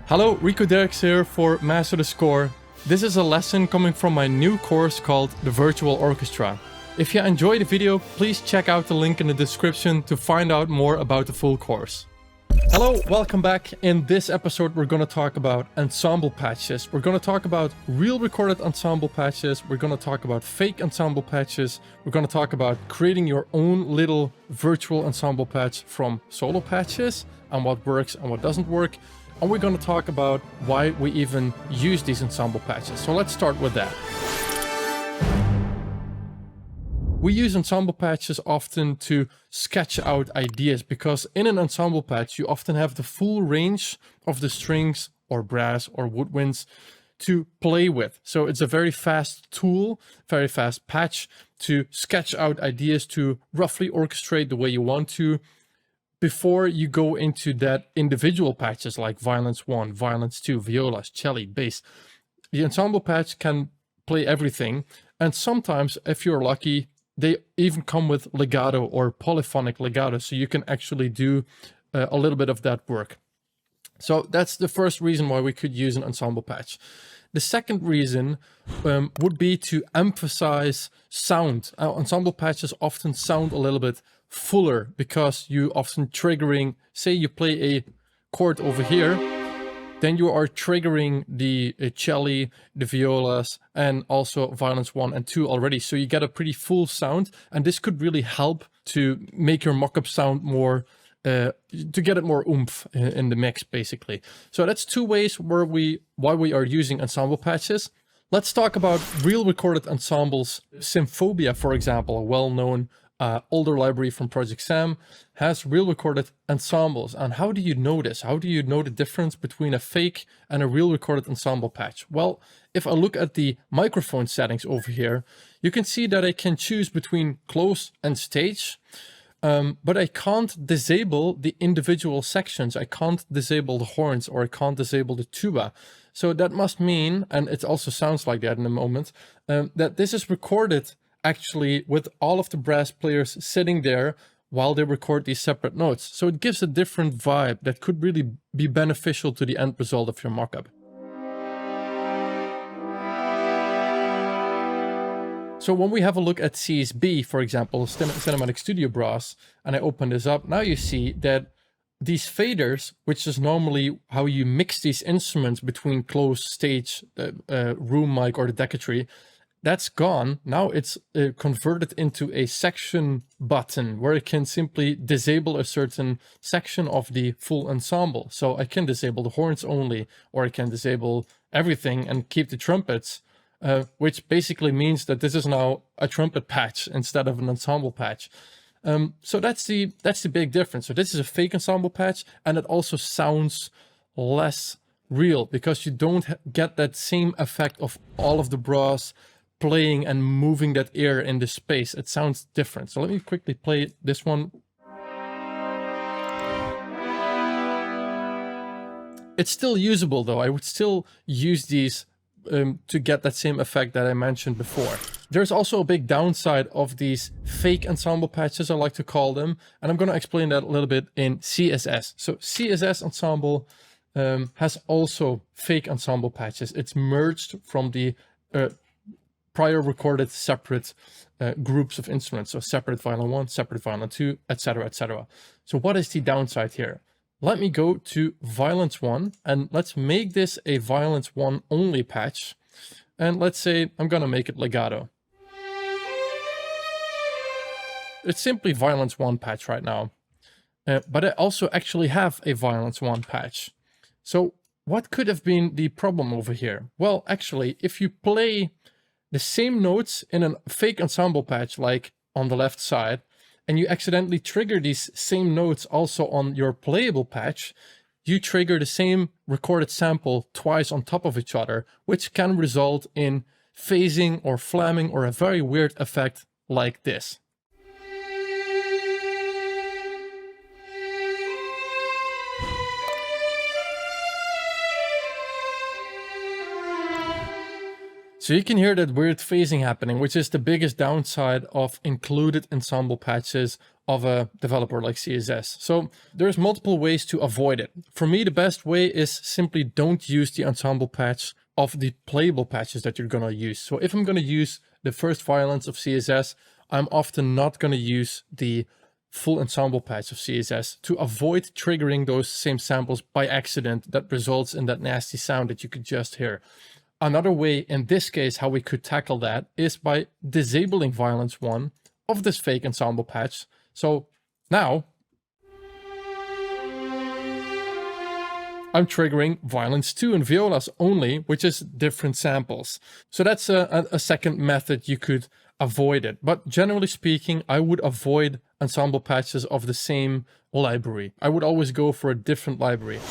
Hello, Rico Derks here for Master the Score. This is a lesson coming from my new course called the Virtual Orchestra. If you enjoyed the video, please check out the link in the description to find out more about the full course. Hello, welcome back. In this episode we're going to talk about ensemble patches. We're going to talk about real recorded ensemble patches. We're going to talk about fake ensemble patches. We're going to talk about creating your own little virtual ensemble patch from solo patches and what works and what doesn't work. And we're going to talk about why we even use these ensemble patches. So let's start with that. We use ensemble patches often to sketch out ideas because in an ensemble patch you often have the full range of the strings or brass or woodwinds to play with. So it's a very fast tool, very fast patch to sketch out ideas, to roughly orchestrate the way you want to, before you go into that individual patches like violence 1, violence 2, violas, cello, bass. The ensemble patch can play everything, and sometimes, if you're lucky, they even come with legato or polyphonic legato, so you can actually do a little bit of that work. So that's the first reason why we could use an ensemble patch. The second reason would be to emphasize sound. Ensemble patches often sound a little bit fuller because you often triggering, say you play a chord over here, then you are triggering the cello, the violas, and also violence 1 and 2 already. So you get a pretty full sound, and this could really help to make your mock-up sound more, to get it more oomph in the mix, basically. So that's two ways why we are using ensemble patches. Let's talk about real recorded ensembles. Symphobia, for example, a well-known older library from Project Sam, has real recorded ensembles. And how do you know this? How do you know the difference between a fake and a real recorded ensemble patch? Well, if I look at the microphone settings over here, you can see that I can choose between close and stage, but I can't disable the individual sections. I can't disable the horns, or I can't disable the tuba. So that must mean, and it also sounds like that in a moment, that this is recorded actually with all of the brass players sitting there while they record these separate notes. So it gives a different vibe that could really be beneficial to the end result of your mockup. So when we have a look at CSB, for example, Cinematic Studio Brass, and I open this up, now you see that these faders, which is normally how you mix these instruments between closed stage, room mic, or the decketry, that's gone. Now it's converted into a section button where I can simply disable a certain section of the full ensemble. So I can disable the horns only, or I can disable everything and keep the trumpets, which basically means that this is now a trumpet patch instead of an ensemble patch. So that's the big difference. So this is a fake ensemble patch, and it also sounds less real because you don't get that same effect of all of the brass playing and moving that air in the space. It sounds different. So let me quickly play this one. It's still usable though. I would still use these to get that same effect that I mentioned before. There's also a big downside of these fake ensemble patches, I like to call them, and I'm going to explain that a little bit in CSS. So CSS Ensemble has also fake ensemble patches. It's merged from the prior recorded separate groups of instruments. So separate violin 1, separate violin 2, etc., etc. So what is the downside here? Let me go to violence 1 and let's make this a violence 1 only patch. And let's say I'm going to make it legato. It's simply violence 1 patch right now. But I also actually have a violence 1 patch. So what could have been the problem over here? Well, actually, if you play the same notes in a fake ensemble patch, like on the left side, and you accidentally trigger these same notes also on your playable patch, you trigger the same recorded sample twice on top of each other, which can result in phasing or flamming or a very weird effect like this. So you can hear that weird phasing happening, which is the biggest downside of included ensemble patches of a developer like CSS. So there's multiple ways to avoid it. For me, the best way is simply don't use the ensemble patch of the playable patches that you're gonna use. So if I'm gonna use the first violence of CSS, I'm often not gonna use the full ensemble patch of CSS to avoid triggering those same samples by accident that results in that nasty sound that you could just hear. Another way, in this case, how we could tackle that is by disabling violence 1 of this fake ensemble patch. So now I'm triggering violence 2 and violas only, which is different samples. So that's a second method you could avoid it. But generally speaking, I would avoid ensemble patches of the same library. I would always go for a different library.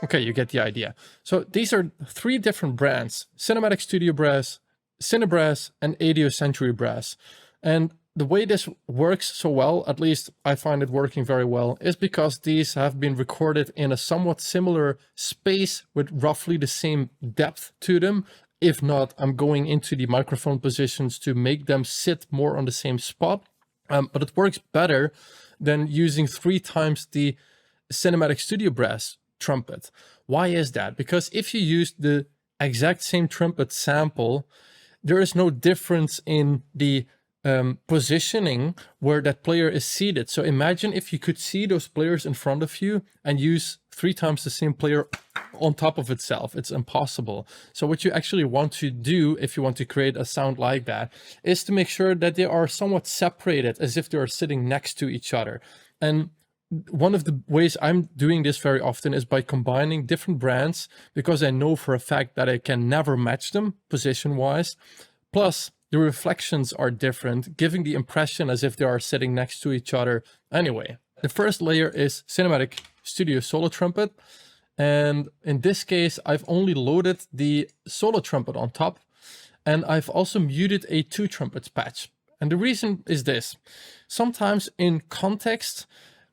Okay, you get the idea. So these are 3 different brands: Cinematic Studio Brass, Cinebrass, and Audio Century Brass. And the way this works so well, at least I find it working very well, is because these have been recorded in a somewhat similar space with roughly the same depth to them. If not, I'm going into the microphone positions to make them sit more on the same spot. But it works better than using 3 times the Cinematic Studio Brass trumpet. Why is that? Because if you use the exact same trumpet sample, there is no difference in the positioning where that player is seated. So imagine if you could see those players in front of you and use 3 times the same player on top of itself. It's impossible. So what you actually want to do if you want to create a sound like that is to make sure that they are somewhat separated, as if they are sitting next to each other. And one of the ways I'm doing this very often is by combining different brands, because I know for a fact that I can never match them position-wise. Plus, the reflections are different, giving the impression as if they are sitting next to each other. Anyway, the first layer is Cinematic Studio Solo Trumpet. And in this case, I've only loaded the solo trumpet on top, and I've also muted a 2 trumpets patch. And the reason is this: sometimes in context,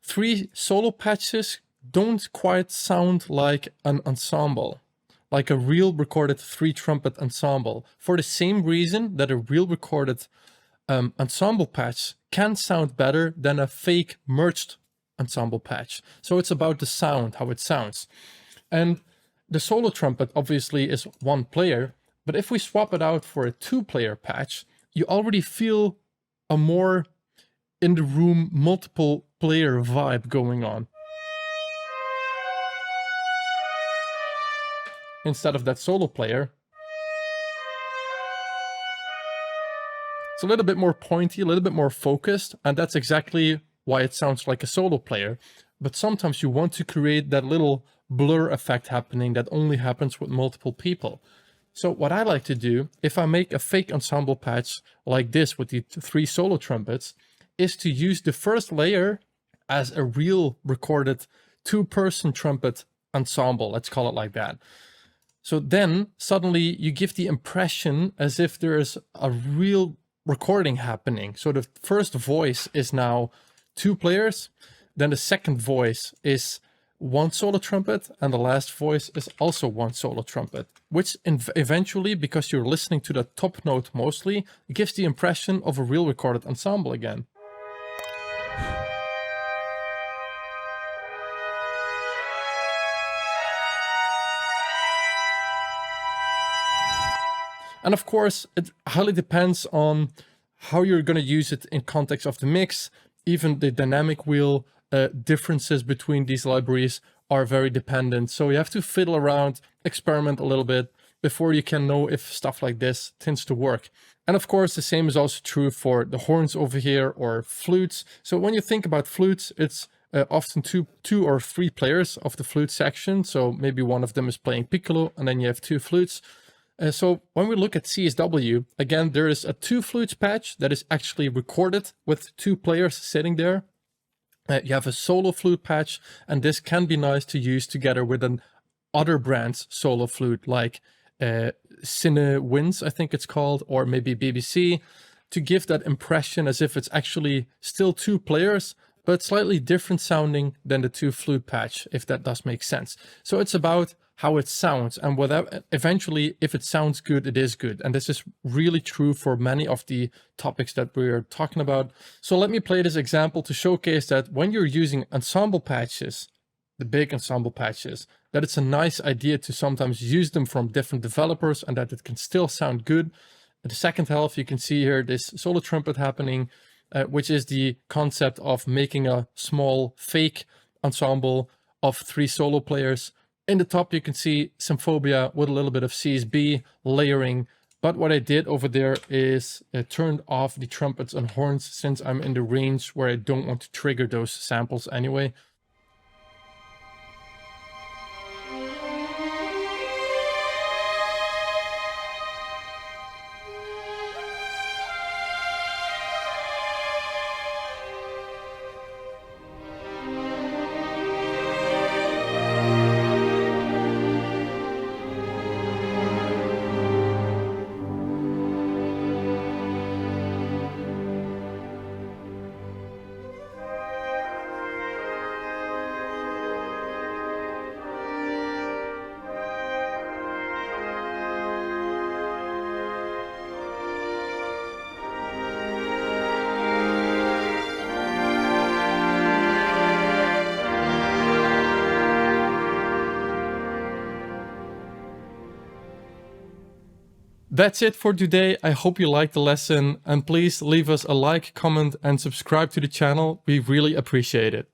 3 solo patches don't quite sound like an ensemble, like a real recorded 3 trumpet ensemble, for the same reason that a real recorded ensemble patch can sound better than a fake merged ensemble patch. So it's about the sound, how it sounds. And the solo trumpet obviously is 1 player, but if we swap it out for a 2-player patch, you already feel a more in the room, multiple player vibe going on, instead of that solo player. It's a little bit more pointy, a little bit more focused, and that's exactly why it sounds like a solo player. But sometimes you want to create that little blur effect happening that only happens with multiple people. So what I like to do, if I make a fake ensemble patch like this with the 3 solo trumpets, is to use the first layer as a real recorded 2-person trumpet ensemble, let's call it like that. So then suddenly you give the impression as if there is a real recording happening. So the first voice is now 2 players, then the second voice is 1 solo trumpet, and the last voice is also 1 solo trumpet, which eventually, because you're listening to the top note mostly, gives the impression of a real recorded ensemble again. And of course, it highly depends on how you're going to use it in context of the mix. Even the dynamic wheel differences between these libraries are very dependent. So you have to fiddle around, experiment a little bit before you can know if stuff like this tends to work. And of course, the same is also true for the horns over here or flutes. So when you think about flutes, it's often two or three players of the flute section. So maybe one of them is playing piccolo and then you have 2 flutes. So when we look at CSW, again, there is a 2 flutes patch that is actually recorded with 2 players sitting there. You have a solo flute patch, and this can be nice to use together with an other brand's solo flute, like Cine Winds, I think it's called, or maybe BBC, to give that impression as if it's actually still two players, but slightly different sounding than the two flute patch, if that does make sense. So it's about how it sounds, and whatever, eventually, if it sounds good, it is good. And this is really true for many of the topics that we're talking about. So let me play this example to showcase that when you're using ensemble patches, the big ensemble patches, that it's a nice idea to sometimes use them from different developers and that it can still sound good. In the second half, you can see here this solo trumpet happening, which is the concept of making a small fake ensemble of 3 solo players. In the top, you can see Symphobia with a little bit of CSB layering. But what I did over there is turned off the trumpets and horns, since I'm in the range where I don't want to trigger those samples anyway. That's it for today. I hope you liked the lesson, and please leave us a like, comment, and subscribe to the channel. We really appreciate it.